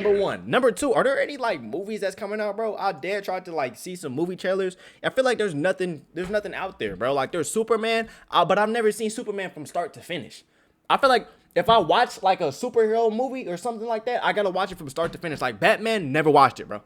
Number one. Number two, are there any like movies that's coming out, bro? I dare try to like see some movie trailers. I feel like there's nothing out there, bro. Like there's Superman, but I've never seen Superman from start to finish. I feel like if I watch like a superhero movie or something like that, I gotta watch it from start to finish. Like Batman, never watched it, bro.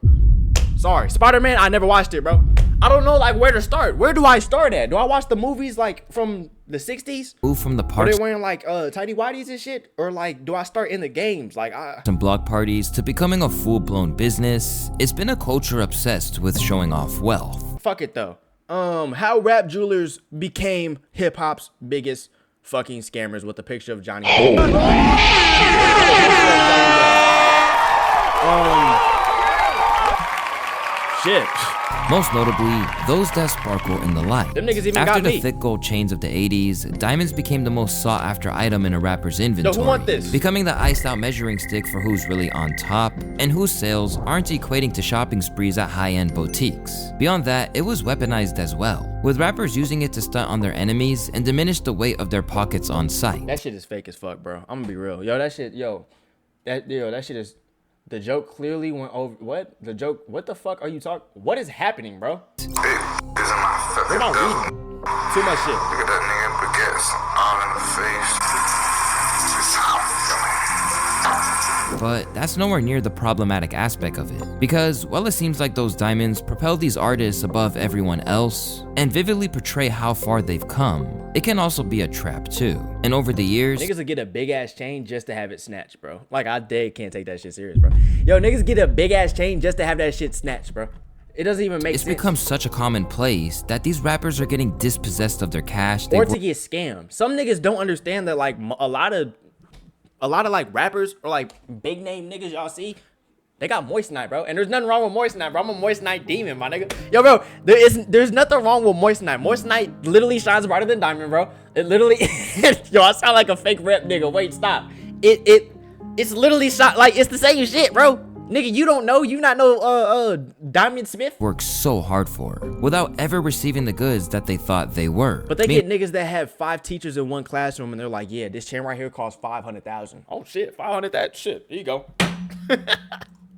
Sorry. Spider-Man, I never watched it, bro. I don't know like where to start. Where do I start at? Do I watch the movies like from the 60s? Move from the parks. Are they wearing like tidy whities and shit? Or like do I start in the games? Like and block parties to becoming a full-blown business, it's been a culture obsessed with showing off wealth. Fuck it though. How rap jewelers became hip-hop's biggest fucking scammers with a picture of Johnny. Shit. Most notably, those that sparkle in the light. Them niggas even After got the me. thick gold chains of the 80s, diamonds became the most sought after item in a rapper's inventory. Yo, who want this? Becoming the iced out measuring stick for who's really on top, and whose sales aren't equating to shopping sprees at high-end boutiques. Beyond that, it was weaponized as well, with rappers using it to stunt on their enemies and diminish the weight of their pockets on sight. That shit is fake as fuck, bro. I'm gonna be real. That shit is. The joke clearly went over. What? The joke? What the fuck are you talking? What is happening, bro? It isn't my fucking What am I devil. reading? Too much shit. Look at that nigga baguettes all in the face. It's how But that's nowhere near the problematic aspect of it. Because while it seems like those diamonds propel these artists above everyone else and vividly portray how far they've come, it can also be a trap too. And over the years, Niggas will get a big ass chain just to have it snatched, bro. Like I dead can't take that shit serious, bro. Yo, niggas get a big ass chain just to have that shit snatched, bro. It doesn't even make it's sense. become such a commonplace that these rappers are getting dispossessed of their cash. Or to get scammed. Some niggas don't understand that like a lot of like rappers or like big name niggas y'all see, they got moissanite, bro. And there's nothing wrong with moissanite, bro. I'm a moissanite demon, my nigga. Yo, bro, there's nothing wrong with moissanite. Moissanite literally shines brighter than diamond, bro. It literally yo, I sound like a fake rep nigga. Wait, stop. It's literally shot like it's the same shit, bro. Nigga, you don't know, you not know Diamond Smith? Worked so hard for without ever receiving the goods that they thought they were. But they get niggas that have 5 teachers in one classroom and they're like, yeah, this chain right here costs 500,000. Oh shit, 500,000 shit. Here you go.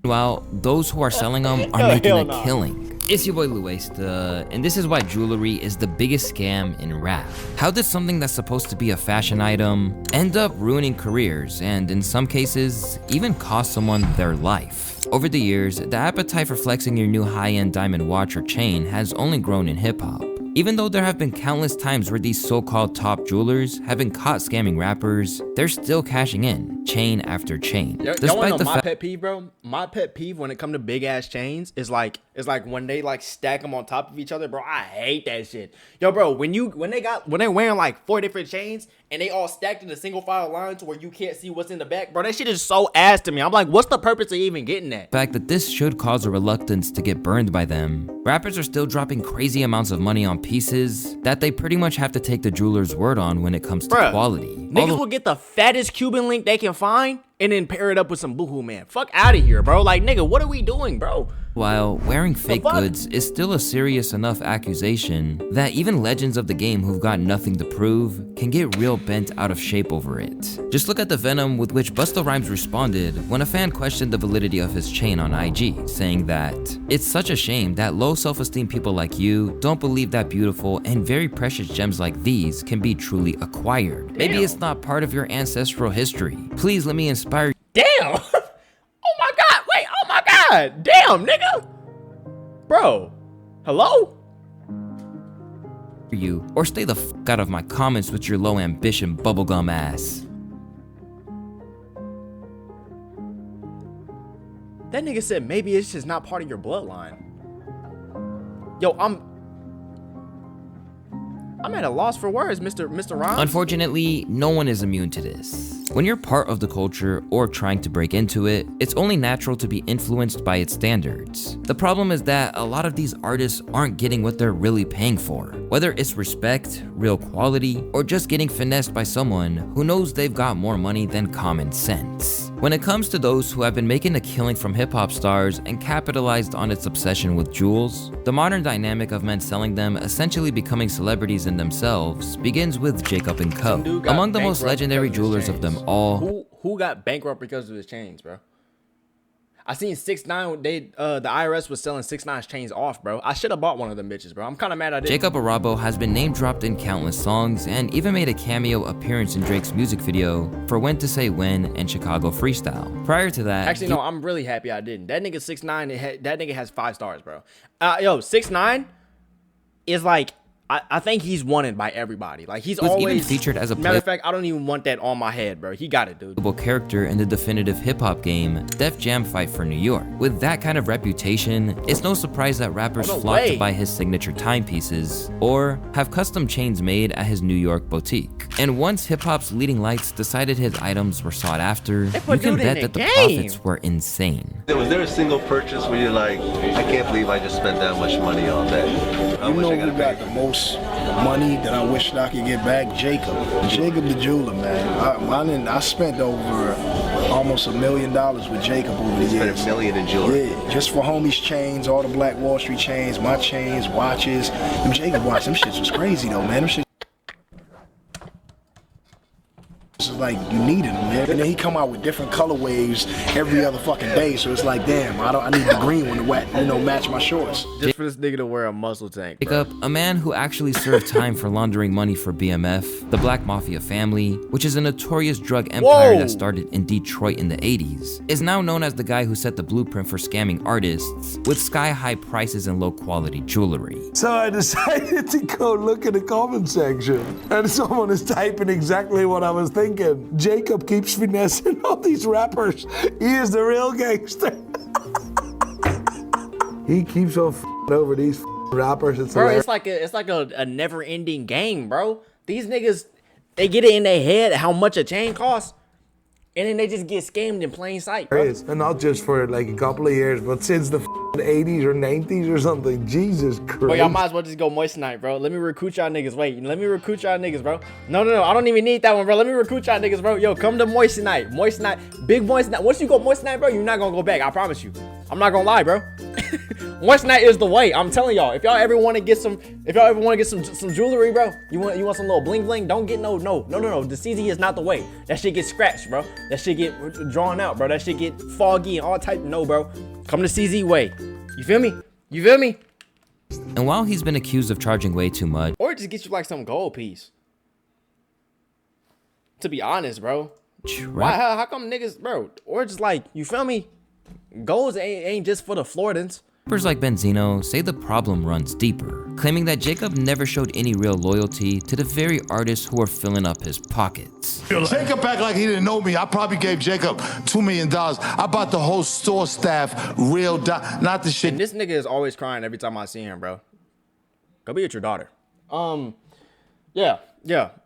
While those who are selling them are Hell making a no. killing. It's your boy Luesta, and this is why jewelry is the biggest scam in rap. How did something that's supposed to be a fashion item end up ruining careers and in some cases even cost someone their life? Over the years, the appetite for flexing your new high-end diamond watch or chain has only grown in hip-hop. Even though there have been countless times where these so-called top jewelers have been caught scamming rappers, they're still cashing in, chain after chain. Y'all wanna know my pet peeve, bro? My pet peeve when it comes to big ass chains is like when they like stack them on top of each other, bro. I hate that shit. Yo, bro, when they're wearing like 4 different chains and they all stacked in a single file line to where you can't see what's in the back, bro, that shit is so ass to me. I'm like, what's the purpose of even getting that? The fact that this should cause a reluctance to get burned by them, rappers are still dropping crazy amounts of money on pieces that they pretty much have to take the jeweler's word on when it comes to Bruh, quality. Niggas will get the fattest Cuban link they can find and then pair it up with some boohoo man. Fuck out of here, bro. Like, nigga, what are we doing, bro? While wearing fake goods is still a serious enough accusation that even legends of the game who've got nothing to prove can get real bent out of shape over it. Just look at the venom with which Busta Rhymes responded when a fan questioned the validity of his chain on IG, saying that, "It's such a shame that low self-esteem people like you don't believe that beautiful and very precious gems like these can be truly acquired. Maybe it's not part of your ancestral history. Please let me inspire you." Damn. Oh my God. Wait. Oh my God. Damn, nigga. Bro. Hello? you, or stay the fuck out of my comments with your low ambition bubblegum ass. That nigga said maybe it's just not part of your bloodline. Yo, I'm at a loss for words, Mr. Ron. Unfortunately, no one is immune to this. When you're part of the culture or trying to break into it, it's only natural to be influenced by its standards. The problem is that a lot of these artists aren't getting what they're really paying for, whether it's respect, real quality, or just getting finessed by someone who knows they've got more money than common sense. When it comes to those who have been making a killing from hip-hop stars and capitalized on its obsession with jewels, the modern dynamic of men selling them essentially becoming celebrities in themselves begins with Jacob & Co. Among the most legendary jewelers of them all. Who got bankrupt because of his chains, bro? I seen 6ix9ine. The IRS was selling 6ix9ine's chains off, bro. I should have bought one of them bitches, bro. I'm kind of mad I didn't. Jacob Arabo has been name dropped in countless songs and even made a cameo appearance in Drake's music video for When to Say When and Chicago Freestyle. Prior to that, actually, no, I'm really happy I didn't. That nigga 6ix9ine, that nigga has 5 stars, bro. Yo, 6ix9ine is like, I think he's wanted by everybody. Like, he's always even featured as a matter of fact, I don't even want that on my head, bro. He got it, dude. Character in the definitive hip-hop game Def Jam Fight for New York. With that kind of reputation, it's no surprise that rappers flock to buy his signature timepieces or have custom chains made at his New York boutique. And once hip-hop's leading lights decided his items were sought after, you can bet that the profits were insane. Was there a single purchase where you're like, I can't believe I just spent that much money on that? You know who got the most money that I wish I could get back? Jacob. Jacob the jeweler, man. I spent over almost $1 million with Jacob over the years. Spent $1 million in jewelry? Yeah, just for homies' chains, all the Black Wall Street chains, my chains, watches. Them Jacob watches, them shits was crazy though, man. Them shits is like you needed them, man. And then he come out with different colorways every other fucking day, so it's like, damn, I need the green one to match my shorts. Just for this nigga to wear a muscle tank, bro. Jacob, a man who actually served time for laundering money for BMF, the Black Mafia family, which is a notorious drug empire that started in Detroit in the 80s, is now known as the guy who set the blueprint for scamming artists with sky-high prices and low-quality jewelry. So I decided to go look in the comment section, and someone is typing exactly what I was thinking. Jacob keeps finessing all these rappers. He is the real gangster. He keeps on over these rappers. Bro, it's like a never-ending game, bro. These niggas, they get it in their head how much a chain costs, and then they just get scammed in plain sight, bro. And not just for like a couple of years, but since the 80s or 90s or something. Jesus Christ. Bro, y'all might as well just go Moissanite, bro. Let me recruit y'all niggas. Wait, let me recruit y'all niggas, bro. No, I don't even need that one, bro. Let me recruit y'all niggas, bro. Yo, come to Moissanite. Moissanite, big Moissanite. Once you go Moissanite, bro, you're not gonna go back. I promise you. I'm not gonna lie, bro. Moissanite is the way. I'm telling y'all. If y'all ever want to get some, some jewelry, bro, you want some little bling bling, don't get no. The CZ is not the way. That shit get scratched, bro. That shit get drawn out, bro. That shit get foggy and all type. No, bro. Come the CZ way. You feel me? You feel me? And while he's been accused of charging way too much, or just get you like some gold piece. To be honest, bro. Why? How come niggas, bro? Or just like, you feel me? Golds ain't just for the Floridans. rappers like Benzino say the problem runs deeper, claiming that Jacob never showed any real loyalty to the very artists who are filling up his pockets. Jacob act like he didn't know me. I probably gave Jacob $2 million. I bought the whole store staff not the shit. And this nigga is always crying every time I see him, bro. Go be with your daughter. Yeah.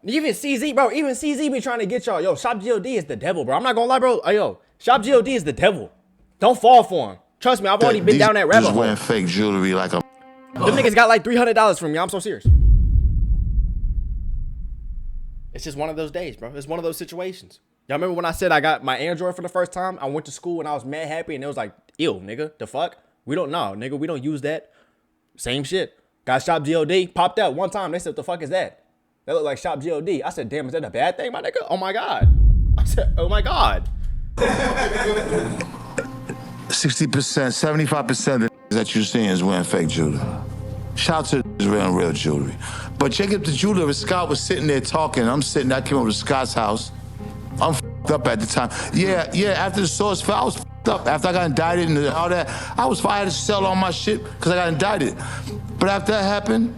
Even CZ, bro. Even CZ be trying to get y'all. Yo, Shop God is the devil, bro. I'm not gonna lie, bro. Yo, Shop God is the devil. Don't fall for him. Trust me, I've already been down that rabbit hole. Wearing fake jewelry like a. Them niggas got like $300 from me. I'm so serious. It's just one of those days, bro. It's one of those situations. Y'all remember when I said I got my Android for the first time? I went to school and I was mad happy and it was like, ew, nigga, the fuck? We don't know, nigga. We don't use that. Same shit. Got Shop God. Popped out one time. They said, what the fuck is that? That looked like Shop God. I said, damn, is that a bad thing, my nigga? Oh my God. I said, oh my God. 60%, 75% that you're seeing is wearing fake jewelry. Shout to real jewelry. But Jacob the jeweler, Scott was sitting there talking. I came over to Scott's house. I'm f***ed up at the time. Yeah, after the source fell, I was f***ed up. After I got indicted and all that, I had to sell all my shit because I got indicted. But after that happened,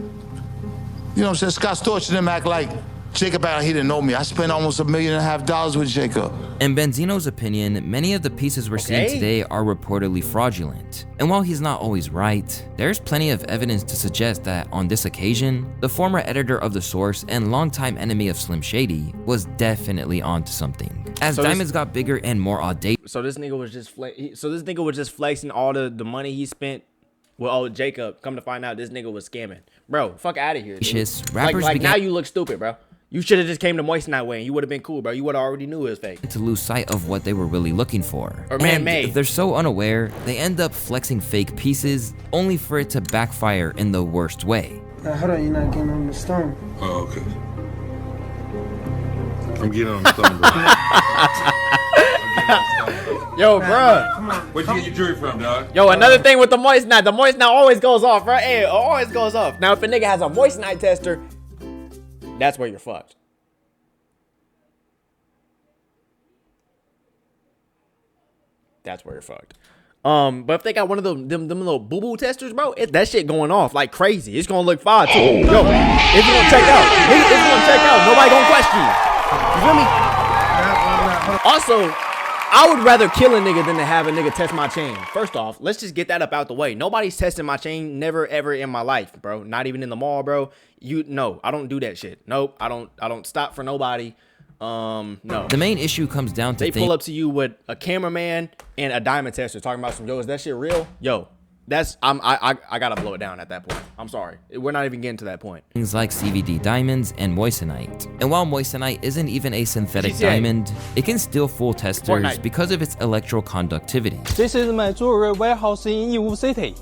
you know what I'm saying, Scott Storch didn't act like Jacob out, he didn't know me. I spent almost $1.5 million with Jacob. In Benzino's opinion, many of the pieces we're seeing today are reportedly fraudulent. And while he's not always right, there's plenty of evidence to suggest that on this occasion, the former editor of The Source and longtime enemy of Slim Shady was definitely onto something. As diamonds got bigger and more audacious. So this nigga was just flexing all the money he spent. Well, Jacob, come to find out this nigga was scamming. Bro, fuck out of here. Rappers like now you look stupid, bro. You should have just came to Moisten that way and you would have been cool, bro. You would have already knew it was fake. To lose sight of what they were really looking for. Or man-made. If they're so unaware, they end up flexing fake pieces only for it to backfire in the worst way. Hold on, you're not getting on the stone. Oh, okay. I'm getting on the stone, bro. Yo, bro. Where'd you get your jewelry from, dog? Yo, another thing with the moissanite. The moissanite always goes off, right? Hey, it always goes off. Now, if a nigga has a moissanite tester, that's where you're fucked. That's where you're fucked. But if they got one of them little boo-boo testers, bro, that shit going off like crazy. It's gonna look fire too. Yo, it's gonna check out. It's gonna check out. Nobody gonna question you. You feel me? Also, I would rather kill a nigga than to have a nigga test my chain. First off, let's just get that up out the way. Nobody's testing my chain, never ever in my life, bro. Not even in the mall, bro. No, I don't do that shit. Nope, I don't stop for nobody. No. The main issue comes down to they pull up to you with a cameraman and a diamond tester talking about some, yo, is that shit real? Yo, that's I gotta blow it down at that point. I'm sorry, we're not even getting to that point. things like CVD diamonds and moissanite. And while moissanite isn't even a synthetic GCA. diamond, it can still fool testers Fortnite. because of its electroconductivity. This is my jewelry warehouse in Yiwu City.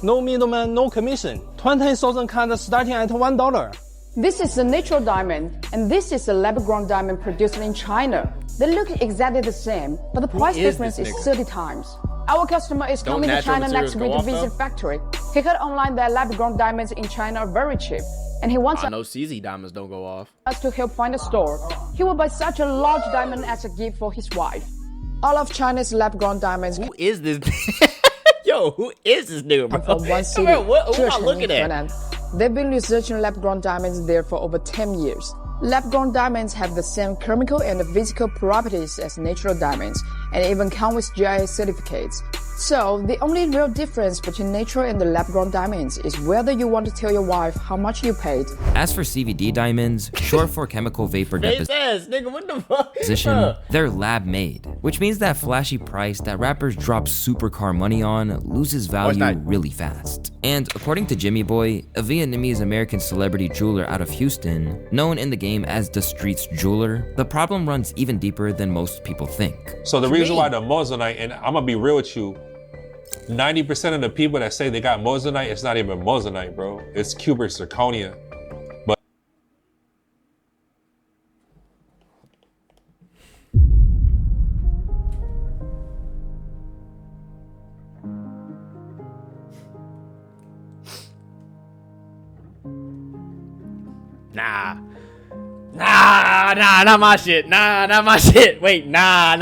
No middleman, no commission. 20,000 carats starting at $1. This is a natural diamond, and this is a lab-grown diamond produced in China. They look exactly the same, but the price is difference this is nigga? 30 times. Our customer is Don't coming to natural China materials next go week to off, visit though? factory. He heard online that lab-grown diamonds in China are very cheap, and he wants I know CZ diamonds don't go off. us to help find a store. He will buy such a large diamond as a gift for his wife. All of China's lab-grown diamonds Who is this? Yo, who is this nigga, bro? from one city, Bro, what am I Chaltom, looking at? Henan. They've been researching lab-grown diamonds there for over 10 years. Lab-grown diamonds have the same chemical and physical properties as natural diamonds, and even come with GIA certificates. So, the only real difference between natural and the lab-grown diamonds is whether you want to tell your wife how much you paid. As for CVD diamonds, short for chemical vapor Face ass, nigga, what the fuck? deposition, they're lab made, which means that flashy price that rappers drop supercar money on loses value not? really fast. And according to Jimmy Boy, a Vietnamese American celebrity jeweler out of Houston, known in the game as the streets jeweler, the problem runs even deeper than most people think. So the reason why the moissanite, and I'm gonna be real with you, 90% of the people that say they got moissanite, it's not even moissanite, bro. It's cubic zirconia. But Nah, not my shit. Nah, not my shit. Wait, nah.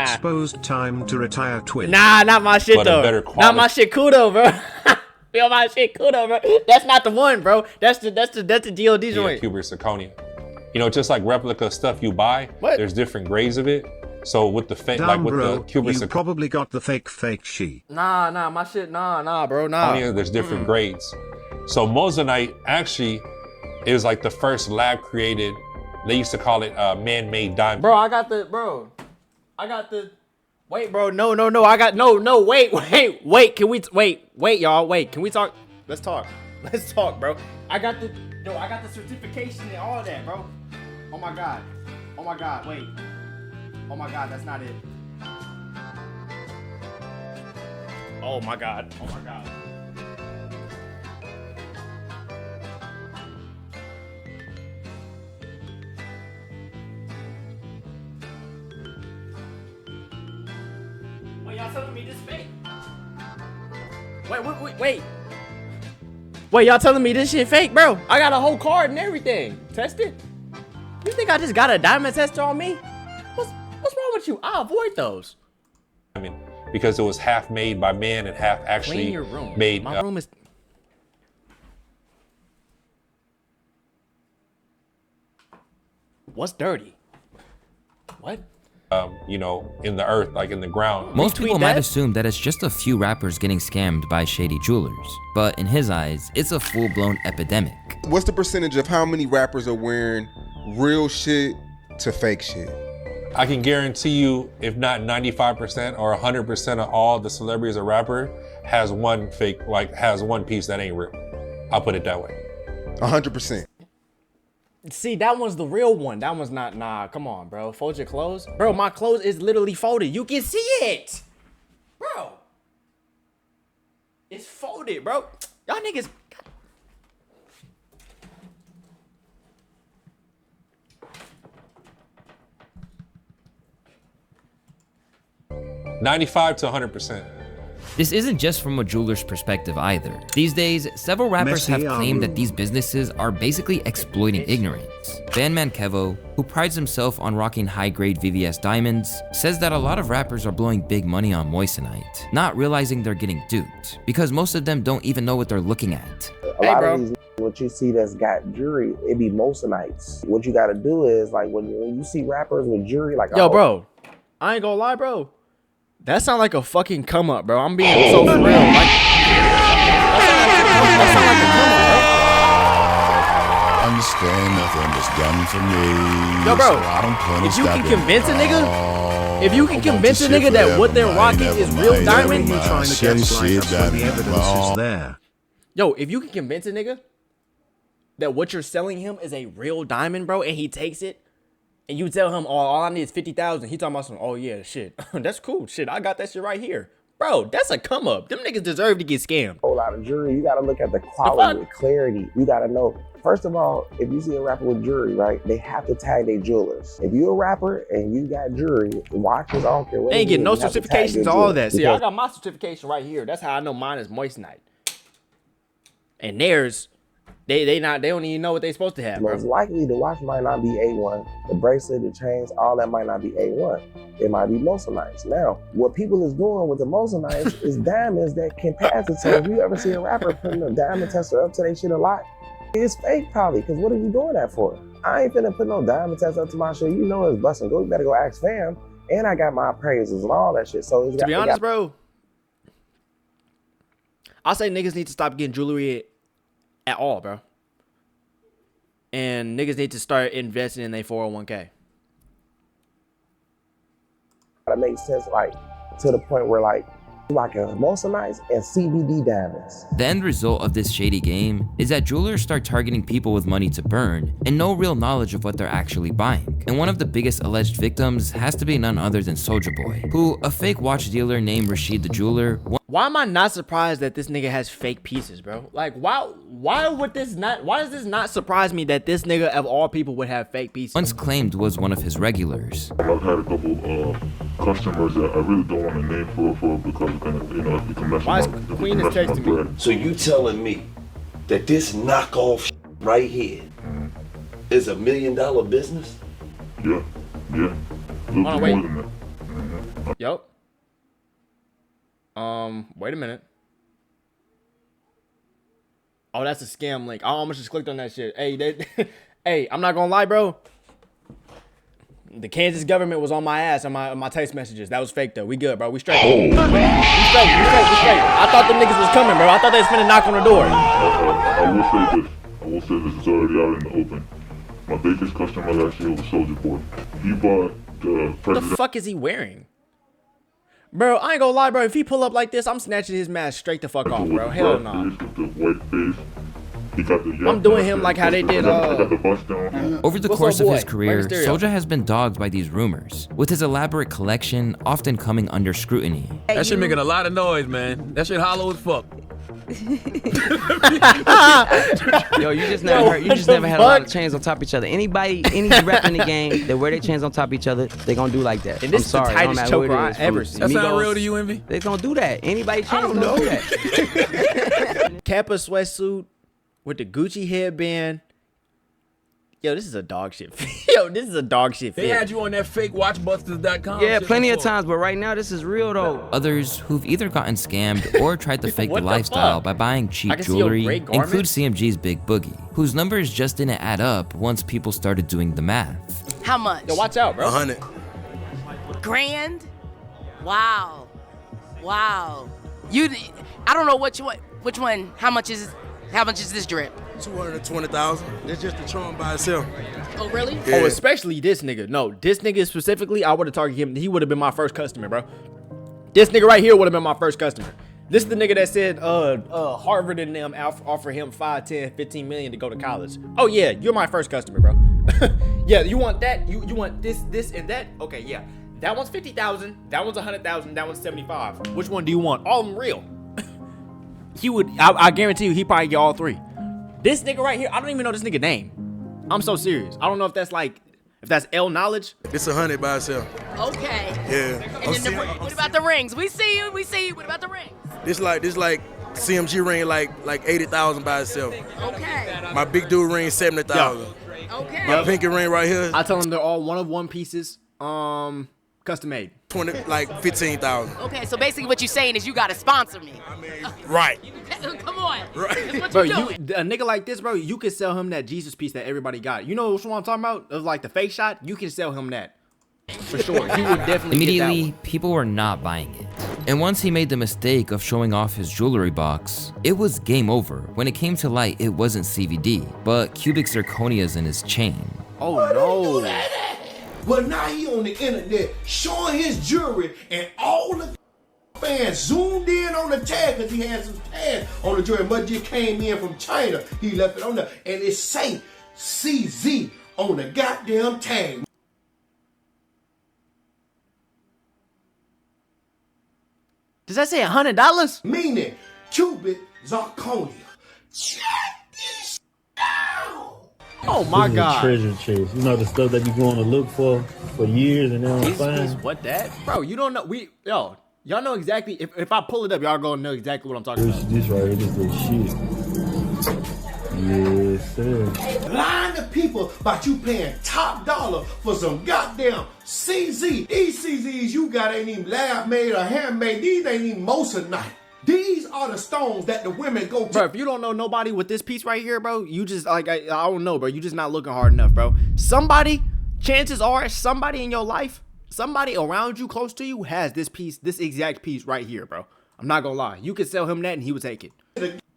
Exposed time to retire twin. Nah, not my shit But a though. better Not my quality. shit, Kudo, bro. Feel my shit, Kudo, bro. That's not the one, bro. That's the DOD yeah, joint. cubic zirconia. You know, just like replica stuff you buy, What? there's different grades of it. So with the fake, Damn, like with bro, the cubic you zirconia, probably got the fake sheet. Nah, my shit, nah, bro, nah. there's different grades. So moissanite actually is like the first lab created. They used to call it man-made diamond. Bro, I got the. Wait, bro, no. I got no. Wait. Can we wait, y'all? Wait, can we talk? Let's talk, bro. I got the certification and all that, bro. Oh my god, wait. Oh my god, that's not it. Oh my god. Wait, y'all telling me this fake? Wait. Wait, y'all telling me this shit fake, bro? I got a whole card and everything. Test it. You think I just got a diamond tester on me? What's wrong with you? I avoid those. I mean, because it was half made by man and half actually Clean your room. made. My room is. What's dirty? What? You know, in the earth, like in the ground. Most Retweet people might that? assume that it's just a few rappers getting scammed by shady jewelers, but in his eyes, it's a full-blown epidemic. What's the percentage of how many rappers are wearing real shit to fake shit? I can guarantee you, if not 95% or 100% of all the celebrities or rapper has one fake, like has one piece that ain't real. I'll put it that way. 100%. See, that one's the real one. That one's not. Nah, come on, bro. Fold your clothes, bro. My clothes is literally folded. You can see it, bro. It's folded, bro. Y'all niggas. 95 to 100%. This isn't just from a jeweler's perspective either. These days, several rappers have claimed that these businesses are basically exploiting ignorance. Bandman Kevo, who prides himself on rocking high-grade VVS diamonds, says that a lot of rappers are blowing big money on moissanite, not realizing they're getting duped, because most of them don't even know what they're looking at. A lot of these, what you see that's got jewelry, it be moissanites. What you gotta do is, like, when you see rappers with jewelry, like, yo, bro, I ain't gonna lie, bro. That sound like a fucking come up, bro. I'm being so for real. Like, that sound like a come up, bro. Understand nothing was done for me. Yo, bro, so I don't if you can convince a nigga, if you can convince a nigga that what they're rocking is real diamond, yo, if you can convince a nigga that what you're selling him is a real diamond, bro, and he takes it, and you tell him, oh, all I need is 50,000. He talking about some, oh yeah, shit. That's cool. Shit, I got that shit right here. Bro, that's a come up. Them niggas deserve to get scammed. A whole lot of jewelry. You gotta look at the quality, the clarity. You gotta know. First of all, if you see a rapper with jewelry, right, they have to tag their jewelers. If you a rapper and you got jewelry, watches, I don't care what. They ain't getting no certifications, all of that. See, I got my certification right here. That's how I know mine is moissanite. And theirs, they don't even know what they supposed to have, bro. Most likely the watch might not be A1, the bracelet, the chains, all that might not be A1. It might be moissanites. Now, what people is doing with the moissanites is diamonds that can pass it. So if you ever see a rapper putting a diamond tester up to their shit a lot, it's fake probably, because what are you doing that for? I ain't finna put no diamond tester up to my shit. You know it's busting. Go, you better go ask fam. And I got my appraisals and all that shit. So it's to be honest, bro, I say niggas need to stop getting jewelry at all, bro. And niggas need to start investing in their 401k. That makes sense, like, to the point where, like a moissanites and CBD diamonds. The end result of this shady game is that jewelers start targeting people with money to burn and no real knowledge of what they're actually buying. And one of the biggest alleged victims has to be none other than Soulja Boy, who, a fake watch dealer named Rashid the Jeweler. Why am I not surprised that this nigga has fake pieces, bro? Like, why does this not surprise me that this nigga of all people would have fake pieces? Once claimed was one of his regulars. I've had a couple customers that I really don't want to name for because it can mess with my Queen is texting me. So you telling me that this knockoff right here is $1 million business? Yeah. Hold on, wait. Yup. Wait a minute. Oh, that's a scam link. I almost just clicked on that shit. Hey, hey, I'm not gonna lie, bro. The Kansas government was on my ass on my text messages. That was fake though. We good, bro. We straight. We straight. I thought them niggas was coming, bro. I thought they was finna knock on the door. I will say this is already out in the open. My biggest customer last year was Soulja Boy. He bought the president. What the fuck is he wearing? Bro, I ain't gonna lie, bro. If he pull up like this, I'm snatching his mask straight the fuck off, bro. Hell no. I'm doing him like how they did, Over the course of his career, Soulja has been dogged by these rumors, with his elaborate collection often coming under scrutiny. That shit making a lot of noise, man. That shit hollow as fuck. Yo, you just never had a lot of chains on top of each other. Any rap in the game that wear their chains on top of each other, they gonna do like that. And this is the tightest choker I ever seen. That sound real to you, Envy? They gonna do that. Anybody chains gonna do that. Kappa sweatsuit with the Gucci headband. Yo, this is a dog shit fit. Yo, this is a dog shit fit. They had you on that fake watchbusters.com. Yeah, plenty of times, but right now this is real though. Others who've either gotten scammed or tried to fake the lifestyle by buying cheap jewelry include CMG's Big Boogie, whose numbers just didn't add up once people started doing the math. How much? Yo, watch out, bro. 100 grand. Wow. I don't know which one. How much is this drip? 220,000. That's just the Tron by itself. Oh, really? Yeah. Oh, especially this nigga. No, this nigga specifically, I would have targeted him. He would have been my first customer, bro. This nigga right here would have been my first customer. This is the nigga that said Harvard and them offer him 5, 10, 15 million to go to college. Oh yeah, you're my first customer, bro. Yeah, you want that? You want this and that? Okay, yeah. That one's 50,000. That one's 100,000. That one's 75. Which one do you want? All of them real. He would. I guarantee you, he probably get all three. This nigga right here, I don't even know this nigga name. I'm so serious. I don't know if that's like If that's L knowledge, it's 100 by itself. Okay. Yeah. And then what about the rings? We see you. What about the rings? This like CMG ring like 80,000 by itself. Okay. My big dude ring 70,000. Okay. My pinky ring right here. I tell them they're all one of one pieces, custom made. 15,000. Okay, so basically what you're saying is you gotta sponsor me. Right. Come on. Right. What Bro, you doing? a nigga like this, bro, you can sell him that Jesus piece that everybody got. You know what I'm talking about? Of like the fake shot, you can sell him that. For sure. He would definitely Immediately, get that people were not buying it. And once he made the mistake of showing off his jewelry box, it was game over. When it came to light, it wasn't CVD, but cubic zirconias in his chain. Oh no. Well, now he on the internet showing his jewelry, and all the fans zoomed in on the tag because he had some tags on the jewelry. But just came in from China. He left it on there, and it say CZ on the goddamn tag. Does that say $100? Meaning cubic zirconia. Check this out. Oh my This is God. a treasure chase. You know the stuff that you going to look for years and they don't find. What that? Bro, you don't know. Y'all know exactly. If I pull it up, y'all gonna know exactly what I'm talking about. This right here, this little shit. Yes, sir. Lying to people about you paying top dollar for some goddamn CZ. These CZs you got ain't even lab made or handmade. These ain't even moissanite. These are the stones that the women go to. Bro, if you don't know nobody with this piece right here, bro, you just like I don't know, bro. You just not looking hard enough, bro. Somebody, chances are, somebody in your life, somebody around you, close to you, has this piece, this exact piece right here, bro. I'm not gonna lie. You could sell him that and he would take it.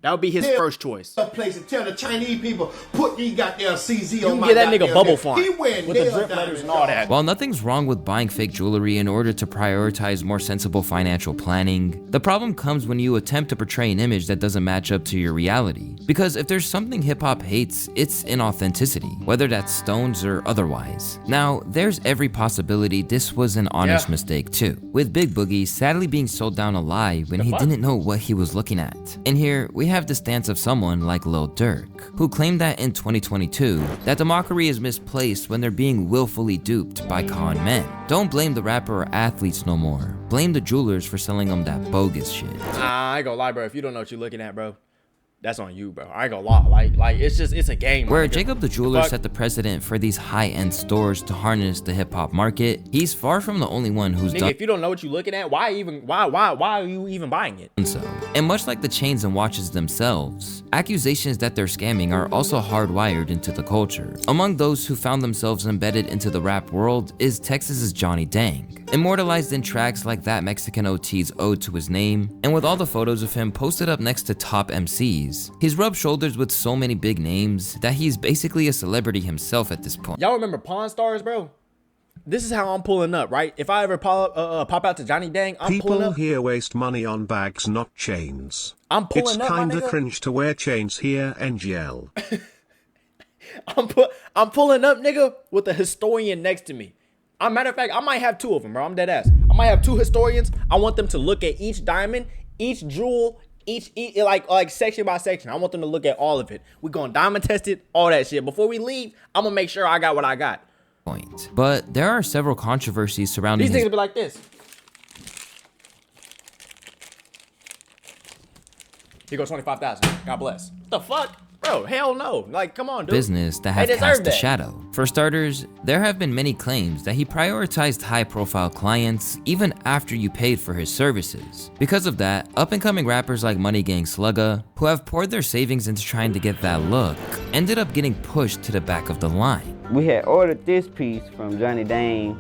That would be his first choice. A place to tell the Chinese people put these goddamn CZ You on can my get that nigga goddamn bubble neck. farm He wearing with the nail drip letters diamonds, and all that. While nothing's wrong with buying fake jewelry in order to prioritize more sensible financial planning, the problem comes when you attempt to portray an image that doesn't match up to your reality. Because if there's something hip-hop hates, it's inauthenticity, whether that's stones or otherwise. Now, there's every possibility this was an honest mistake too, with Big Boogie sadly being sold down a lie when he didn't know what he was looking at. And here, we have the stance of someone like Lil Durk, who claimed that in 2022, that the mockery is misplaced when they're being willfully duped by con men. Don't blame the rapper or athletes no more. Blame the jewelers for selling them that bogus shit. I ain't gonna lie, bro. If you don't know what you're looking at, bro, that's on you, bro. I ain't gonna lie. Like it's a game. Where Jacob the Jeweler set the precedent for these high-end stores to harness the hip-hop market, he's far from the only one who's done if you don't know what you're looking at, why are you even buying it? so. And much like the chains and watches themselves, accusations that they're scamming are also hardwired into the culture. Among those who found themselves embedded into the rap world is Texas's Johnny Dang, immortalized in tracks like That Mexican OT's Ode to His Name, and with all the photos of him posted up next to top MCs. He's rubbed shoulders with so many big names that he's basically a celebrity himself at this point. Y'all remember Pawn Stars, bro? This is how I'm pulling up, right? If I ever pop out to Johnny Dang, I'm pulling People up. here waste money on bags, not chains. I'm pulling it's up, my kinda nigga. cringe to wear chains here, NGL. I'm pulling up, nigga, with a historian next to me. Matter of fact, I might have two of them, bro. I'm dead ass. I might have two historians. I want them to look at each diamond, each jewel, each like section by section. I want them to look at all of it. We're gonna diamond test it, all that shit. Before we leave, I'm gonna make sure I got what I got. But there are several controversies surrounding These his niggas be like this. Here goes 25,000. God bless. What the fuck? Bro, hell no. Like, come on, dude. business that They have deserve cast a that. shadow. For starters, there have been many claims that he prioritized high-profile clients even after you paid for his services. Because of that, up-and-coming rappers like Money Gang Slugga, who have poured their savings into trying to get that look, ended up getting pushed to the back of the line. We had ordered this piece from Johnny Dang,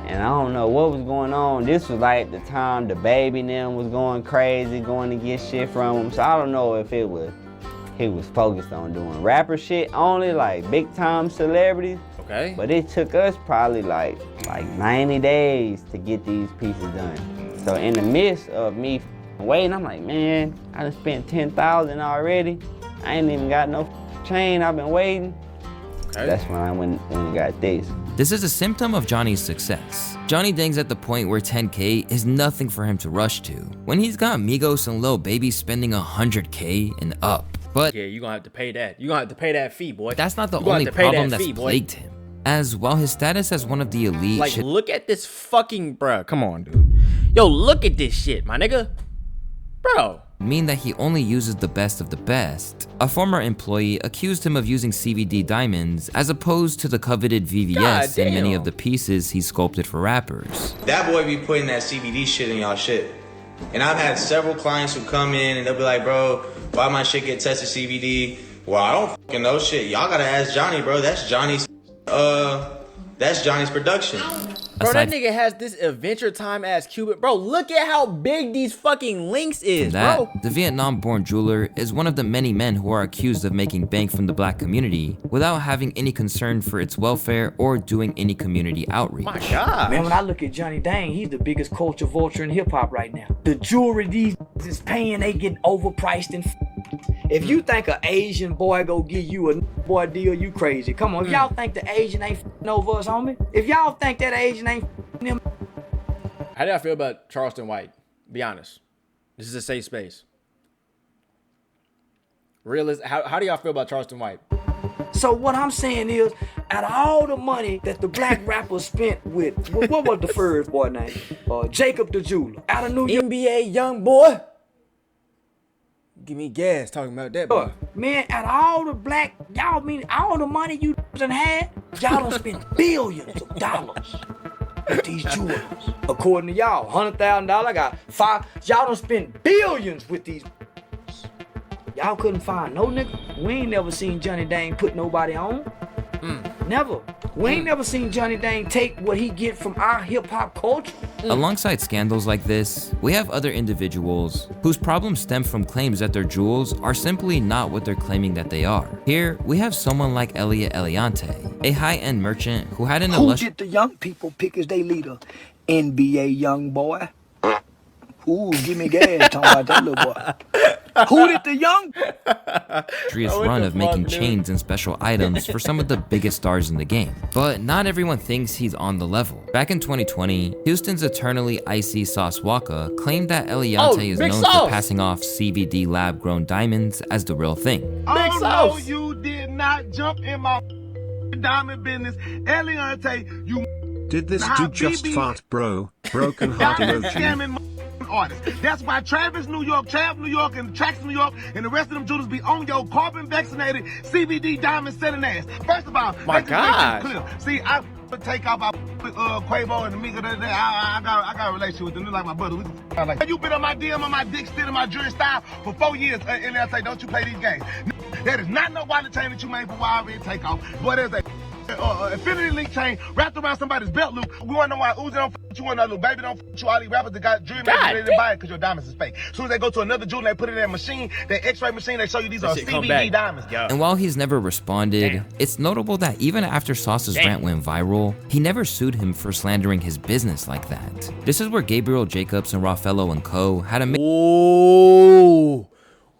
and I don't know what was going on. This was like the time the baby and them was going crazy, going to get shit from him. So I don't know if he was focused on doing rapper shit only, like big time celebrities. Okay. But it took us probably like 90 days to get these pieces done. So in the midst of me waiting, I'm like, man, I done spent 10,000 already. I ain't even got no chain, I've been waiting. Okay. That's when I went and got this. This is a symptom of Johnny's success. Johnny Dang's at the point where 10K is nothing for him to rush to, when he's got Migos and Lil Baby spending 100K and up. But yeah, you're gonna have to pay that. You're gonna have to pay that fee, boy. That's not the only problem that's plagued him. as while his status as one of the elite Like, look at this fucking, bruh. Come on, dude. Yo, look at this shit, my nigga. Bro. mean that he only uses the best of the best. A former employee accused him of using CVD diamonds as opposed to the coveted VVS in many of the pieces he sculpted for rappers. That boy be putting that CBD shit in y'all shit. And I've had several clients who come in and they'll be like, bro, why my shit get tested CBD? Well, I don't fucking know shit. Y'all gotta ask Johnny, bro. That's Johnny's production. Bro, that nigga has this Adventure Time ass Cupid. Bro, look at how big these fucking links is, bro. The Vietnam-born jeweler is one of the many men who are accused of making bank from the black community without having any concern for its welfare or doing any community outreach. My God. Man, when I look at Johnny Dang, he's the biggest culture vulture in hip-hop right now. The jewelry these is paying, they get overpriced and if you think an Asian boy go give you a boy deal, you crazy. Come on, if y'all think the Asian ain't over us, homie. If y'all think that Asian ain't them. How do y'all feel about Charleston White? Be honest. This is a safe space. How do y'all feel about Charleston White? So what I'm saying is, out of all the money that the black rappers spent with, what was the first boy name? Jacob the Jeweler. Out of New York. NBA young boy. Give me gas talking about that, boy. Man, out of all the black, y'all mean all the money you done had, y'all done spent billions of dollars with these jewelers. According to y'all, $100,000, I got five. Y'all done spent billions with these. Y'all couldn't find no nigga. We ain't never seen Johnny Dang put nobody on. Never. We ain't never seen Johnny Dang take what he get from our hip-hop culture. Alongside scandals like this, we have other individuals whose problems stem from claims that their jewels are simply not what they're claiming that they are. Here, we have someone like Elliot Eliante, a high-end merchant who had an Who did the young people pick as their leader? NBA young boy. Ooh, give me gas, talking about that little boy. Who did the young? Run of making chains and special items for some of the biggest stars in the game. But not everyone thinks he's on the level. Back in 2020, Houston's eternally icy Sauce Walker claimed that Eliante is known for passing off CVD lab-grown diamonds as the real thing. Oh no, you did not jump in my diamond business. Eliante, you. Did this dude just fart, bro? Broken heart emoji. Artists. That's why Travis New York, Trav New York, and Trax New York, and the rest of them jewelers be on your carbon-vaccinated CBD diamond selling ass. First of all, my God. Clear. See, I take off Quavo and the Mika. I got a relationship with them. They're like my brother. Like, you been on my DM, on my dick, still in my jewelry style for 4 years, and they'll say, don't you play these games. That is not no wallet chain that you made for Wild Red Takeoff. Boy, there's a Infinity Link chain wrapped around somebody's belt loop. We want to know why Uzi don't f you, want to know little baby don't f you. All these rappers that got jewelry makers, they didn't buy it because your diamonds is fake. As soon as they go to another jewelry, they put it in a machine, that X-ray machine, they show you these are CBD diamonds. And while he's never responded, it's notable that even after Sauce's rant went viral, he never sued him for slandering his business like that. This is where Gabriel Jacobs and Raffaello and Co. had a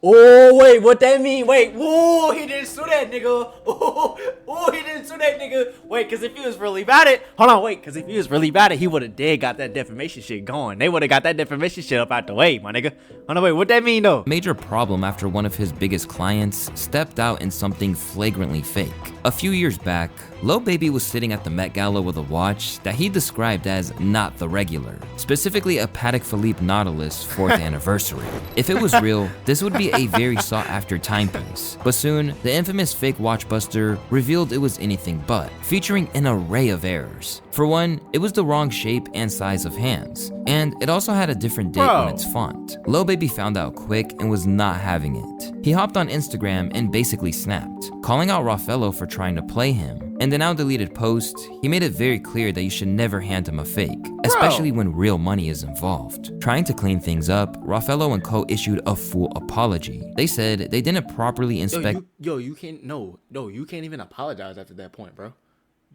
Oh, wait, what that mean? Wait, whoa, he didn't sue that nigga. Oh, he didn't sue that nigga. Wait, because if he was really about it, hold on, wait, because if he was really about it, he would have got that defamation shit going. They would have got that defamation shit up out the way, my nigga. Hold on, wait, what that mean though? Major problem after one of his biggest clients stepped out in something flagrantly fake. A few years back, Lil Baby was sitting at the Met Gala with a watch that he described as not the regular, specifically a Patek Philippe Nautilus 4th anniversary. If it was real, this would be a very sought-after timepiece, but soon, the infamous fake watchbuster revealed it was anything but, featuring an array of errors. For one, it was the wrong shape and size of hands, and it also had a different date on its font. Lil Baby found out quick and was not having it. He hopped on Instagram and basically snapped, calling out Raffaello for trying to play him. In the now deleted post, he made it very clear that you should never hand him a fake, especially when real money is involved. Trying to clean things up, Raffaello and Co. issued a full apology. They said they didn't properly inspect. You can't. No, you can't even apologize after that point, bro.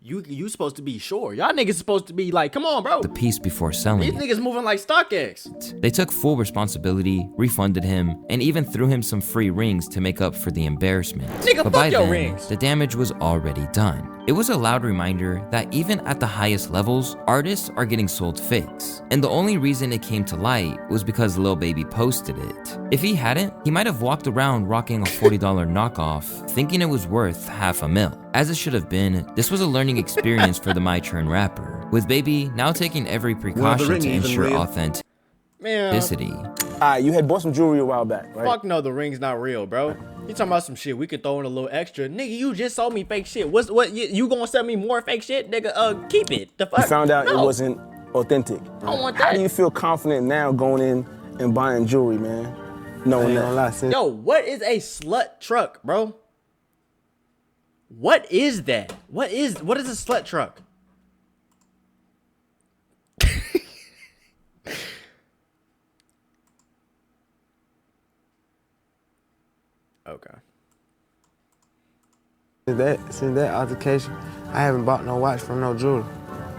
You supposed to be sure. Y'all niggas supposed to be like, come on, bro. The piece before selling These niggas moving like StockX. They took full responsibility, refunded him, and even threw him some free rings to make up for the embarrassment. Nigga, but by fuck your then, rings. the damage was already done. It was a loud reminder that even at the highest levels, artists are getting sold fakes. And the only reason it came to light was because Lil Baby posted it. If he hadn't, he might have walked around rocking a $40 knockoff, thinking it was worth $500,000. As it should have been, this was a learning experience for the My Turn rapper, with Baby now taking every precaution to ensure authenticity. Man, you had bought some jewelry a while back, right? Fuck no, the ring's not real, bro. You talking about some shit we could throw in a little extra. Nigga, you just sold me fake shit. What you gonna sell me more fake shit? Nigga, keep it. The fuck? You found out No. it wasn't authentic. I don't want How that. do you feel confident now going in and buying jewelry, man? Knowing that. Yo, what is a slut truck, bro? What is that? What is a slut truck? Okay. Since that altercation, I haven't bought no watch from no jeweler.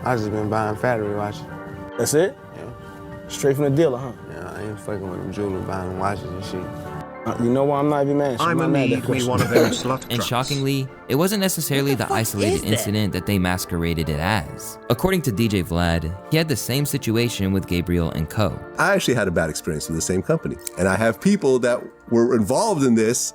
I just been buying factory watches. That's it? Yeah. Straight from the dealer, huh? Yeah, I ain't fucking with them jewelers buying watches and shit. You know why I'm not even mad? I'ma need me one of them slut And trucks. shockingly, it wasn't necessarily the isolated incident that they masqueraded it as. According to DJ Vlad, he had the same situation with Gabriel and Co. I actually had a bad experience with the same company. And I have people that were involved in this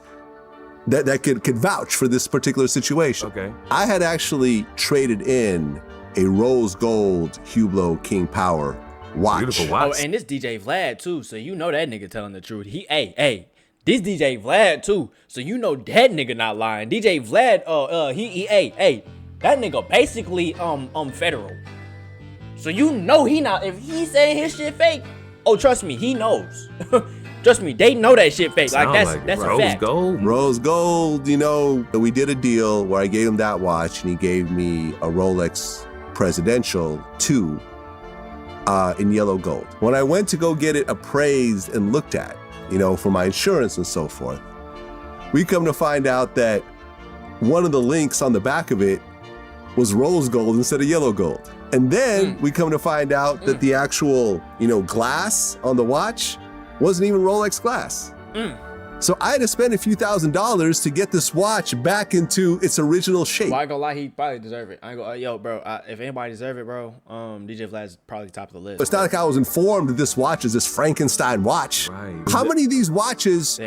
that could vouch for this particular situation. Okay. I had actually traded in a rose gold Hublot King Power watch. Beautiful watch. Oh, and this DJ Vlad too, so you know that nigga telling the truth. This DJ Vlad too, so you know that nigga not lying. DJ Vlad, that nigga basically federal. So you know he not. If he saying his shit fake, oh trust me, he knows. Trust me, they know that shit fake. Like that's a fact. Rose gold, you know. We did a deal where I gave him that watch and he gave me a Rolex Presidential 2 in yellow gold. When I went to go get it appraised and looked at, you know, for my insurance and so forth, we come to find out that one of the links on the back of it was rose gold instead of yellow gold. And then we come to find out that the actual, you know, glass on the watch wasn't even Rolex glass. So I had to spend a few $1,000s to get this watch back into its original shape. Well, I ain't gonna lie, he probably deserve it. I ain't gonna, yo, bro. If anybody deserve it, bro, DJ Vlad's probably top of the list. It's not like I was informed that this watch is this Frankenstein watch. Right. How many of these watches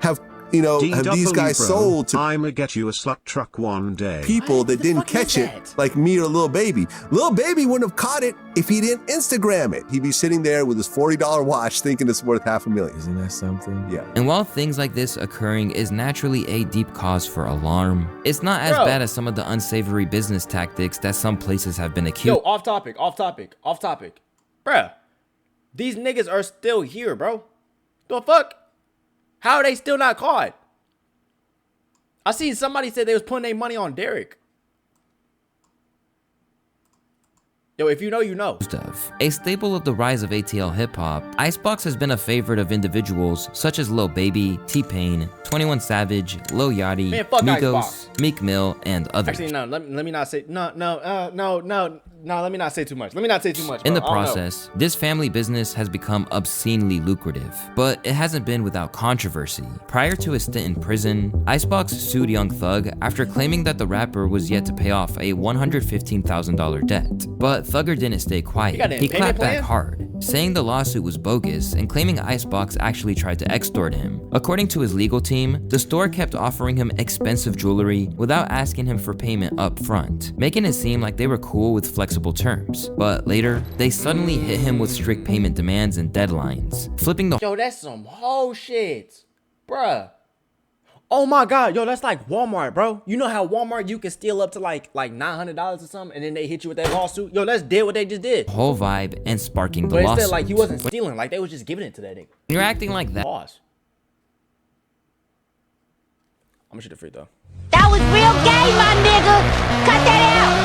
have, you know, have these guys sold to I'ma get you a slut truck one day. people that didn't catch it, like me or Lil Baby? Lil Baby wouldn't have caught it if he didn't Instagram it. He'd be sitting there with his $40 watch thinking it's worth $500,000. Isn't that something? Yeah. And while things like this occurring is naturally a deep cause for alarm, it's not as bad as some of the unsavory business tactics that some places have been accused. Yo, off topic. Bruh, these niggas are still here, bro. The fuck? How are they still not caught? I seen somebody say they was putting their money on Derek. Yo, if you know, you know. A staple of the rise of ATL hip-hop, Icebox has been a favorite of individuals such as Lil Baby, T-Pain, 21 Savage, Lil Yachty, Man, fuck Migos, Icebox. Meek Mill, and others. Actually, no, let me not say, no, let me not say too much. In the bro. I don't know. process, this family business has become obscenely lucrative, but it hasn't been without controversy. Prior to his stint in prison, Icebox sued Young Thug after claiming that the rapper was yet to pay off a $115,000 debt. But Thugger didn't stay quiet. He clapped back hard, saying the lawsuit was bogus and claiming Icebox actually tried to extort him. According to his legal team, the store kept offering him expensive jewelry without asking him for payment up front, making it seem like they were cool with flexible terms. But later, they suddenly hit him with strict payment demands and deadlines, flipping the Yo, that's some whole shit. Bruh. Oh my God, yo, that's like Walmart, bro. You know how Walmart, you can steal up to like $900 or something, and then they hit you with that lawsuit? Yo, that's dead what they just did. whole vibe and sparking the But lawsuit. instead, like, he wasn't stealing. Like, they was just giving it to that nigga. You're acting like that. Pause. I'm gonna shoot it free, though. That was real gay, my nigga. Cut that out.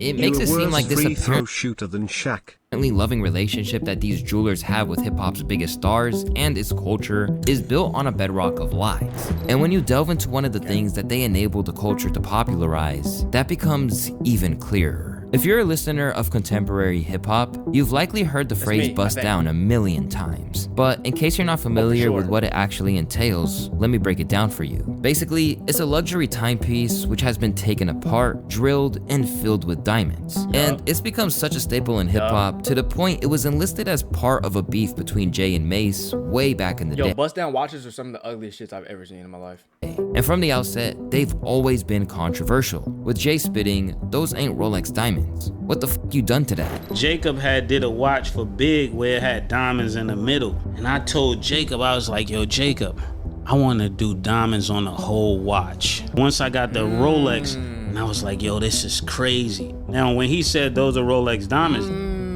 it makes it seem like this free throw shooter than Shaq. Loving relationship that these jewelers have with hip-hop's biggest stars and its culture is built on a bedrock of lies. And when you delve into one of the things that they enable the culture to popularize, that becomes even clearer. If you're a listener of contemporary hip-hop, you've likely heard the phrase bust down a million times. But in case you're not familiar with what it actually entails, let me break it down for you. Basically, it's a luxury timepiece which has been taken apart, drilled, and filled with diamonds. And it's become such a staple in hip-hop to the point it was enlisted as part of a beef between Jay and Mace way back in the day. Bust down watches are some of the ugliest shits I've ever seen in my life. And from the outset, they've always been controversial, with Jay spitting, "Those ain't Rolex diamonds. What the f you done to that?" Jacob did a watch for Big where it had diamonds in the middle. And I told Jacob, I was like, yo, Jacob, I want to do diamonds on the whole watch. Once I got the Rolex, and I was like, yo, this is crazy. Now, when he said those are Rolex diamonds,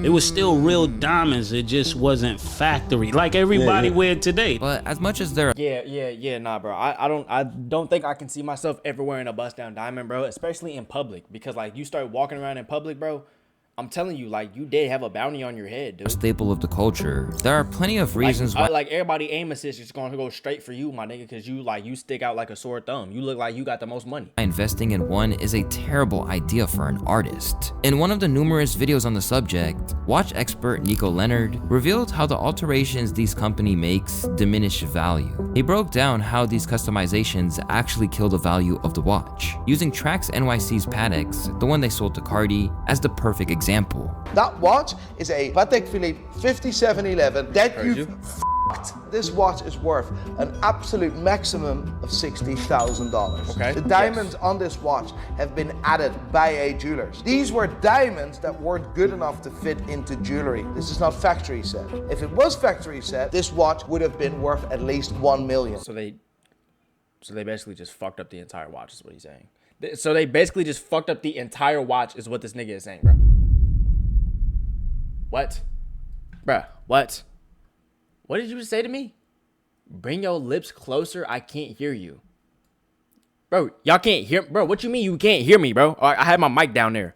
it was still real diamonds. It just wasn't factory like everybody wear today. But as much as they're Nah, bro. I don't think I can see myself ever wearing a bust down diamond, bro. Especially in public, because like you start walking around in public, bro. I'm telling you, like, you did have a bounty on your head, dude. a staple of the culture, there are plenty of reasons why. Like everybody aim assist is gonna go straight for you, my nigga, because you stick out like a sore thumb. You look like you got the most money. Investing in one is a terrible idea for an artist. In one of the numerous videos on the subject, watch expert Nico Leonard revealed how the alterations these company makes diminish value. He broke down how these customizations actually kill the value of the watch, using Trax NYC's Patex, the one they sold to Cardi, as the perfect example. That watch is a Patek Philippe 5711 that you've f***ed. This watch is worth an absolute maximum of $60,000. Okay. The diamonds on this watch have been added by a jewelers. These were diamonds that weren't good enough to fit into jewelry. This is not factory set. If it was factory set, this watch would have been worth at least $1 million. So they basically just fucked up the entire watch, is what he's saying. So they basically just fucked up the entire watch, is what this nigga is saying, bro. What? Bruh, what? What did you say to me? Bring your lips closer, I can't hear you. Bro, y'all can't hear, bro, what you mean you can't hear me, bro? I had my mic down there.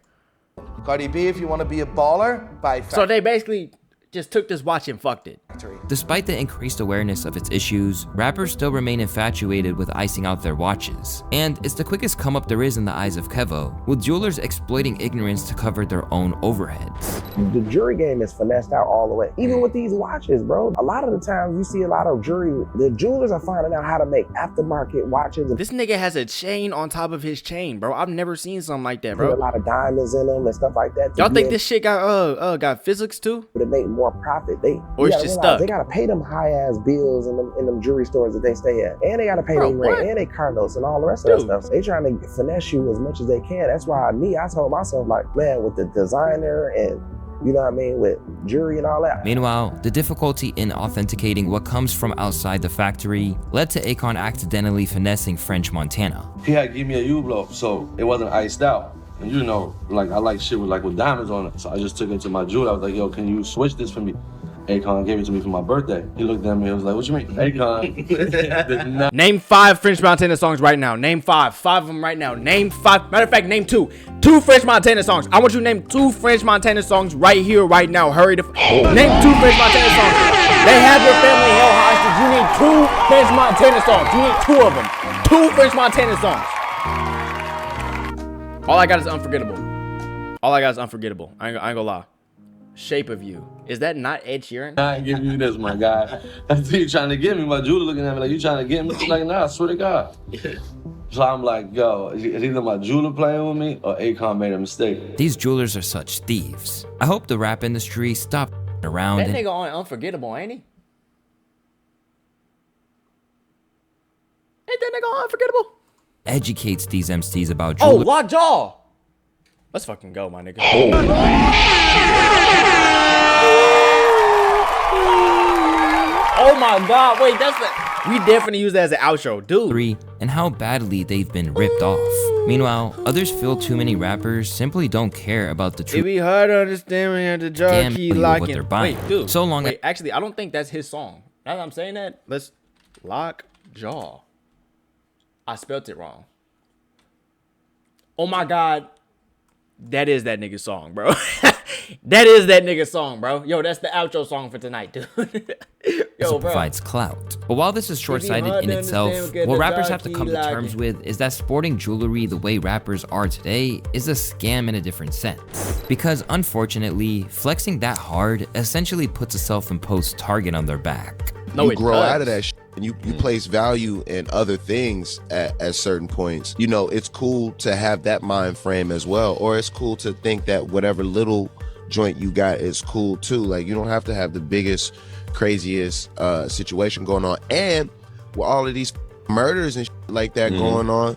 Cardi B, if you want to be a baller, buy factory. So they basically just took this watch and fucked it. Despite the increased awareness of its issues, rappers still remain infatuated with icing out their watches. And it's the quickest come up there is in the eyes of Kevo, with jewelers exploiting ignorance to cover their own overheads. The jewelry game is finessed out all the way. Even with these watches, bro. A lot of the times you see a lot of jewelry, the jewelers are finding out how to make aftermarket watches. This nigga has a chain on top of his chain, bro. I've never seen something like that, Put bro. a lot of diamonds in them and stuff like that. Y'all think this shit got physics too? To make more profit. Or it's just stuck. They gotta pay them high ass bills in them jewelry stores that they stay at, and they gotta pay them rent and they car notes and all the rest of that stuff. They trying to finesse you as much as they can. That's why I told myself, like, man, with the designer and you know what I mean, with jewelry and all that. Meanwhile, the difficulty in authenticating what comes from outside the factory led to Akon accidentally finessing French Montana. He had to give me a U-blow, so it wasn't iced out. And you know, like I like shit with diamonds on it. So I just took it to my jeweler. I was like, yo, can you switch this for me? Akon gave it to me for my birthday. He looked at me and was like, what you mean? Akon. Name 5 French Montana songs right now. Name 5. 5 of them right now. Name 5. Matter of fact, name 2. 2 French Montana songs. I want you to name 2 French Montana songs right here, right now. Hurry to name 2 French Montana songs. They have your family held hostage. You need 2 French Montana songs. You need 2 of them. 2 French Montana songs. All I got is Unforgettable. All I got is Unforgettable. I ain't gonna lie. Shape of You. Is that not Ed Sheeran? I ain't giving you this, my guy. That's what you trying to get me. My jeweler looking at me like, you trying to get me? I'm like, nah, I swear to God. So I'm like, yo, it's either my jeweler playing with me or Akon made a mistake. These jewelers are such thieves. I hope the rap industry stop around. That nigga on Unforgettable, ain't he? Ain't that nigga on Unforgettable? Educates these MCs about jewelry. Oh, Lockjaw! Let's fucking go, my nigga. Oh my God! Wait, that's the. We definitely use that as an outro, dude. And how badly they've been ripped off. Meanwhile, others feel too many rappers simply don't care about the truth. It be hard to understand when you have to draw key locking. What they're buying. Wait, dude. So long. Wait, actually, I don't think that's his song. Now that I'm saying that, let's Lockjaw. I spelt it wrong. Oh my God. That is that nigga's song, bro. That is that nigga's song, bro. Yo, that's the outro song for tonight, dude. Yo, bro. Provides clout. But while this is short-sighted in itself, what rappers have to come to terms with is that sporting jewelry the way rappers are today is a scam in a different sense. Because unfortunately, flexing that hard essentially puts a self-imposed target on their back. You grow out of that shit and you place value in other things at certain points. You know, it's cool to have that mind frame as well, or it's cool to think that whatever little joint you got is cool too. Like, you don't have to have the biggest, craziest situation going on. And with all of these murders and shit like that going on,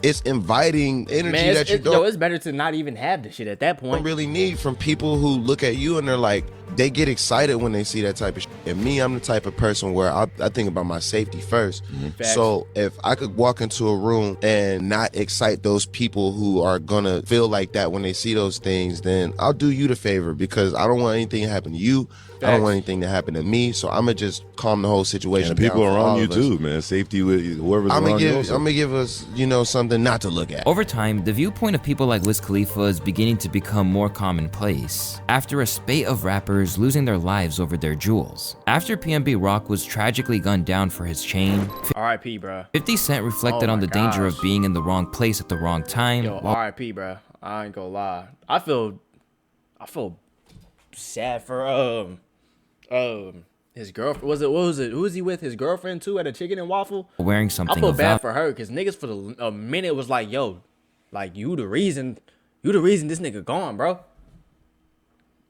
it's inviting energy that you don't. Yo, it's better to not even have the shit at that point. Don't really need from people who look at you and they're like, they get excited when they see that type of shit. And me, I'm the type of person where I think about my safety first. So if I could walk into a room and not excite those people who are gonna feel like that when they see those things, then I'll do you the favor, because I don't want anything to happen to you. I don't want anything to happen to me. So I'm gonna just calm the whole situation And people down for around all you of us. too, man. Safety with whoever's I'm around you. I'm gonna give us, you know, something not to look at. Over time, the viewpoint of people like Wiz Khalifa is beginning to become more commonplace, after a spate of rappers losing their lives over their jewels. After PNB Rock was tragically gunned down for his chain, R.I.P. bro. 50 Cent reflected on the danger of being in the wrong place at the wrong time. Yo, R.I.P. bro. I ain't gonna lie. I feel sad for his girlfriend. What was it? Who was he with? His girlfriend too at a chicken and waffle. Wearing something I feel of bad value. for her because niggas for a minute was like, yo, like you the reason this nigga gone, bro.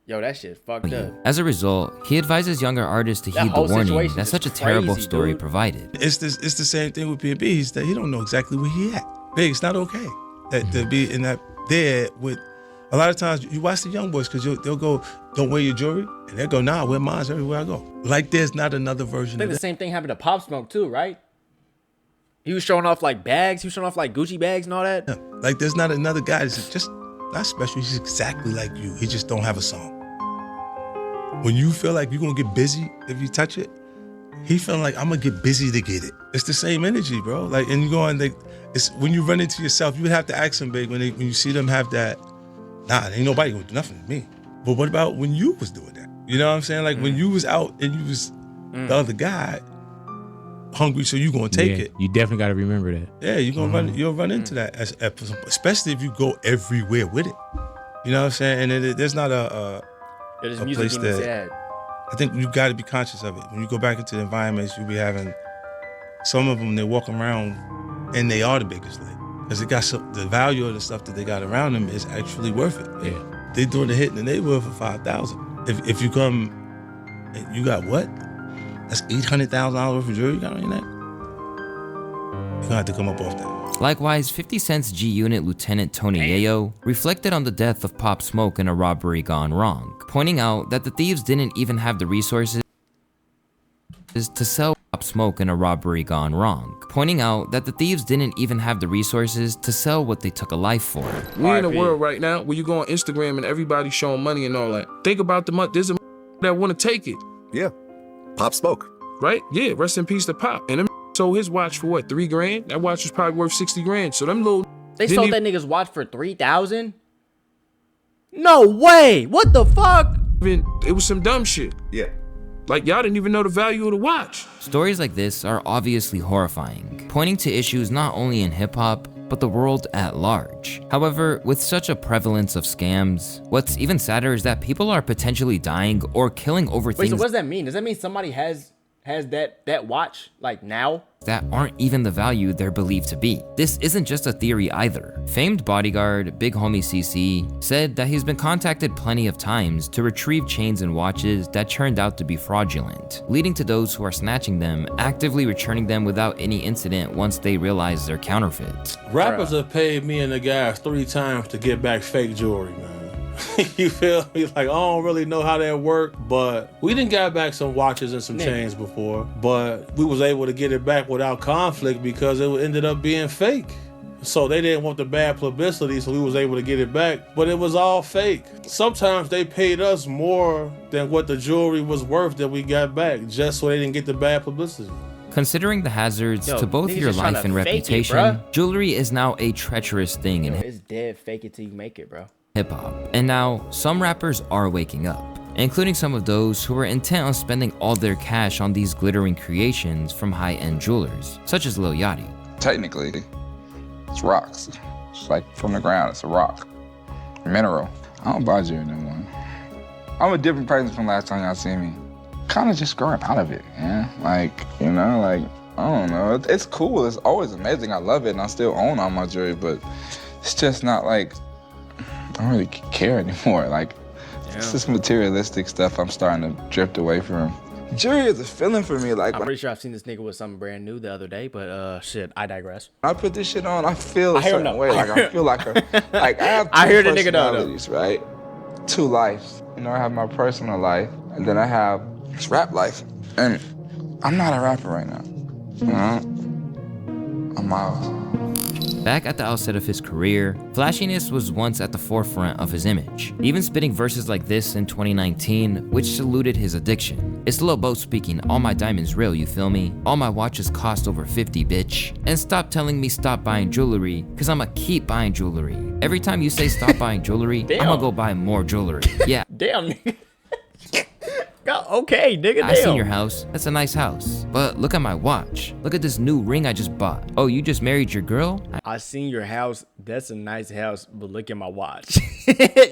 Yo, that shit fucked up. As a result, he advises younger artists to That heed the whole warning situation that is such a terrible crazy, story dude. provided. It's the same thing with PNB. Is that he don't know exactly where he at. Big, it's not okay to be in that there with. A lot of times you watch the young boys because they'll go, don't wear your jewelry, and they'll go, nah, I wear mine everywhere I go. Like there's not another I version think of the that. same thing happened to Pop Smoke too, right? He was showing off like bags. He was showing off like Gucci bags and all that. Yeah. Like there's not another guy that's just not special. He's exactly like you. He just don't have a song. When you feel like you're gonna get busy if you touch it, he feeling like I'm gonna get busy to get it. It's the same energy, bro. Like, and you go on, like, it's when you run into yourself, you have to ask them, big, when you see them have that. Nah, ain't nobody gonna do nothing to me. But what about when you was doing that? You know what I'm saying? Like when you was out and you was the other guy, hungry, so you gonna take it. You definitely got to remember that. Yeah, you're gonna run. You'll run into that, especially if you go everywhere with it. You know what I'm saying? And there's not a place that. I think you got to be conscious of it. When you go back into the environments, you be having some of them. They walk around and they are the biggest lick because they got the value of the stuff that they got around them is actually worth it. Yeah, they doing the hit in the neighborhood for $5,000. If you come, and you got what? That's $800,000 worth of jewelry you got on your neck. You're gonna have to come up off that. Likewise, 50 Cent's G-Unit Lieutenant Tony Yayo reflected on the death of Pop Smoke in a robbery gone wrong, pointing out that the thieves didn't even have the resources to sell Pop Smoke in a robbery gone wrong, pointing out that the thieves didn't even have the resources to sell what they took a life for. We're in a world right now where you go on Instagram and everybody's showing money and all that. Think about the money. There's a that want to take it. Yeah. Pop Smoke. Right? Yeah, rest in peace to Pop. And them sold his watch for what, $3 grand? That watch was probably worth 60 grand. So them little They sold that nigga's watch for $3,000? No way! What the fuck? It was some dumb shit. Yeah. Like y'all didn't even know the value of the watch. Stories like this are obviously horrifying, pointing to issues not only in hip-hop, but the world at large. However, with such a prevalence of scams, what's even sadder is that people are potentially dying or killing over Wait, things so what does that mean? Does that mean somebody has that watch like now? that aren't even the value they're believed to be. This isn't just a theory either. Famed bodyguard Big Homie CC said that he's been contacted plenty of times to retrieve chains and watches that turned out to be fraudulent, leading to those who are snatching them actively returning them without any incident once they realize they're counterfeit. Rappers have paid me and the guys 3 times to get back fake jewelry, man. You feel me? Like, I don't really know how that work, but we done got back some watches and some chains before, but we was able to get it back without conflict because it ended up being fake. So they didn't want the bad publicity, so we was able to get it back, but it was all fake. Sometimes they paid us more than what the jewelry was worth that we got back, just so they didn't get the bad publicity. Considering the hazards Yo, to both niggas your just tryna life and fake it, reputation, bruh. jewelry is now a treacherous thing in It's dead. Fake it till you make it, bro. hip-hop. And now, some rappers are waking up, including some of those who are intent on spending all their cash on these glittering creations from high-end jewelers, such as Lil Yachty. Technically, it's rocks. It's like from the ground, it's a rock. Mineral. I don't buy jewelry no more. I'm a different person from last time y'all seen me. Kind of just growing out of it, man. Like, you know, like, I don't know. It's cool. It's always amazing. I love it, and I still own all my jewelry, but it's just not like, I don't really care anymore. Like, it's this materialistic stuff I'm starting to drift away from. Jewelry is a feeling for me. Like, I'm pretty sure I've seen this nigga with something brand new the other day, but shit, I digress. when I put this shit on, I feel a I hear certain him, way. Like, I feel like like I have two I hear the nigga though. personalities, right? Two lives. You know, I have my personal life, and then I have this rap life. And I'm not a rapper right now. You know? I'm out. Back at the outset of his career, flashiness was once at the forefront of his image, even spitting verses like this in 2019, which saluted his addiction. It's Lil Bo speaking, all my diamonds real, you feel me? All my watches cost over 50, bitch. And stop telling me stop buying jewelry, cause I'ma keep buying jewelry. Every time you say stop buying jewelry, I'ma go buy more jewelry. Yeah. Damn, nigga. Okay, nigga, damn. I seen your house. That's a nice house. But look at my watch. Look at this new ring I just bought. Oh, you just married your girl? I seen your house. That's a nice house, but look at my watch.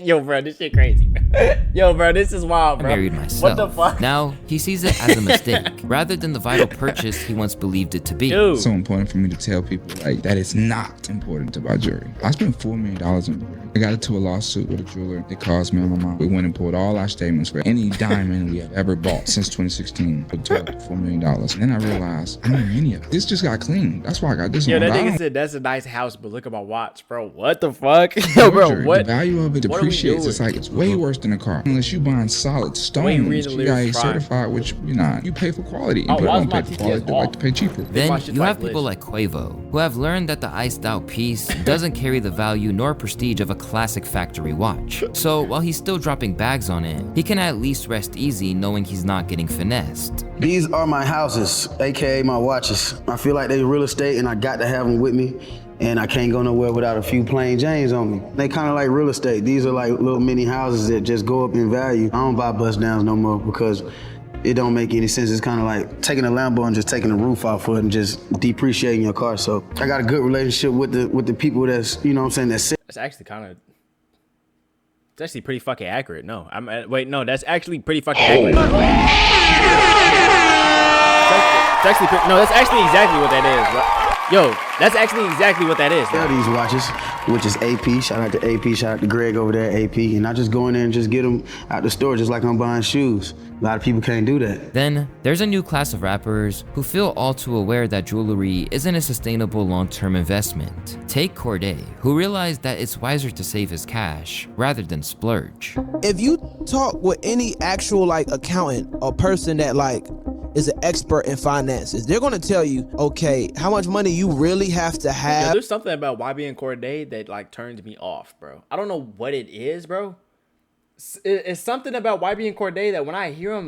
Yo, bro, this shit crazy, bro. Yo, bro, this is wild, I bro. married myself. What the fuck? Now, he sees it as a mistake, rather than the vital purchase he once believed it to be. It's so important for me to tell people like that it's not important to buy jewelry. I spent $4 million on jewelry. I got into a lawsuit with a jeweler. It cost me and my mom. We went and pulled all our statements for any diamond we have ever bought since 2016. For $4 million. And then I realized I don't need any of it. This just got clean. That's why I got this Yo, one. that I nigga don't- said that's a nice house, but look at my watch, bro. What the fuck? Yo, bro, Jewelry, what? The value of it What are we depreciates. It's doing? like it's way worse than a car. Unless you buying solid We ain't stones, reading the you got lyrics a fine. certified, which you not. You pay for quality. Oh, People why is don't my pay for TTS quality. They like to pay cheaper. Then you have people like Quavo, who have learned that the iced out piece doesn't carry the value nor prestige of a classic factory watch. So while he's still dropping bags on it, he can at least rest easy knowing he's not getting finessed. These are my houses, AKA my watches. I feel like they real estate and I got to have them with me. And I can't go nowhere without a few plain Janes on me. They kind of like real estate. These are like little mini houses that just go up in value. I don't buy bust downs no more because it don't make any sense. It's kind of like taking a Lambo and just taking the roof off of it and just depreciating your car. So I got a good relationship with the people that's, you know what I'm saying, that's That's actually kind of. It's actually pretty fucking accurate. No, wait, no, that's actually pretty fucking accurate. It's actually no, that's actually exactly what that is, bro. Yo, that's actually exactly what that is. sell these watches, which is AP. Shout out to AP, shout out to Greg over there at AP. And I just go in there and just get them out the store just like I'm buying shoes. A lot of people can't do that. Then, there's a new class of rappers who feel all too aware that jewelry isn't a sustainable long-term investment. Take Corday, who realized that it's wiser to save his cash rather than splurge. If you talk with any actual like accountant or person that like is an expert in finances, they're gonna tell you, okay, how much money you really have to Yo, have. there's something about YB and Corday that like turns me off, bro. I don't know what it is, bro. It's something about YB and Corday that when I hear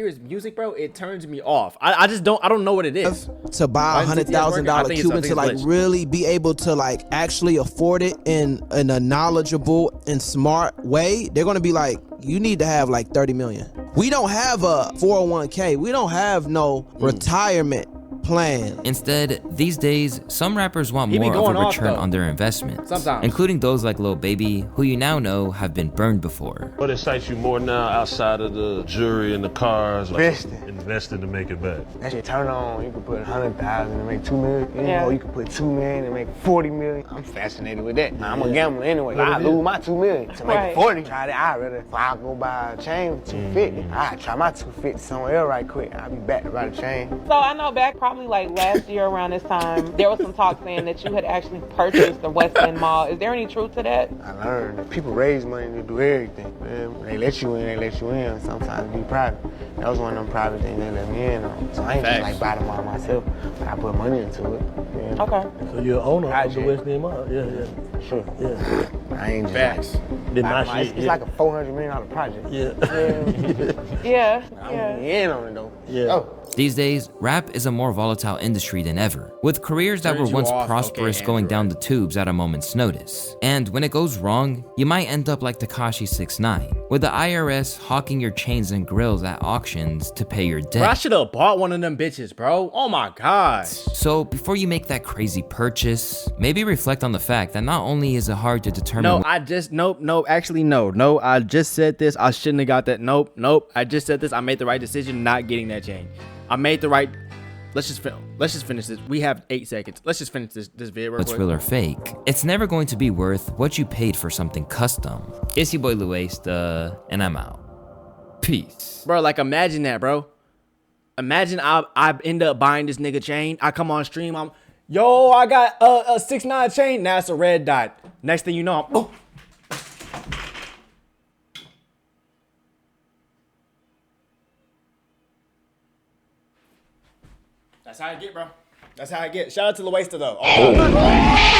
his music, bro, it turns me off. I don't know what it is. To buy $100,000 Cuban to like really be able to like actually afford it in a knowledgeable and smart way, they're gonna be like, you need to have like 30 million. We don't have a 401k. We don't have no retirement plan. Instead, these days, some rappers want He be more of going a off, return though. on their investments, Sometimes. including those like Lil Baby, who you now know have been burned before. What excites you more now outside of the jewelry and the cars? Like investing to make it back. That shit turn on. You can put 100,000 and make 2 million. You Yeah. know, you can put 2 million and make 40 million. I'm fascinated with that. I'm a Yeah. gambler anyway. What I it is. lose my 2 million to make Right. 40. Try that. I'd rather, if I go buy a chain with 250, I try my 250 somewhere else right quick. I'll be back to buy the chain. So I know back probably like last year around this time, there was some talk saying that you had actually purchased the West End Mall. Is there any truth to that? I learned that people raise money to do everything. Man, when they let you in, they let you in. Sometimes be private. That was one of them private things they let me in on. So I ain't just like buy the mall myself, but I put money into it. Yeah. Okay. So you're an owner of the Project. West End Mall? Yeah. Sure. Yeah. I ain't just Facts. like, Then buy my my- shit, it's yeah. like a $400 million project. Yeah. Yeah. I'm in on it though. Yeah. Oh. These days, rap is a more volatile volatile industry than ever, with careers that were Turns you once off. prosperous Okay, going down the tubes at a moment's notice. And when it goes wrong, you might end up like Tekashi 6ix9ine, with the IRS hawking your chains and grills at auctions to pay your debt. Bro, I should have bought one of them bitches, bro. Oh my gosh. So before you make that crazy purchase, maybe reflect on the fact that not only is it hard to determine— No, I just said this. I shouldn't have got that. Nope. I just said this. I made the right decision not getting that chain. I made the right. Let's just finish this. We have 8 seconds. Let's just finish this video real what's quick. real or fake. It's never going to be worth what you paid for something custom. It's your boy Luis, and I'm out. Peace. Bro, like imagine that, bro. Imagine I end up buying this nigga chain. I come on stream. I got a 6ix9ine chain. Now it's a red dot. Next thing you know, oh. That's how I get, bro. That's how I get. Shout out to Luis though. Oh.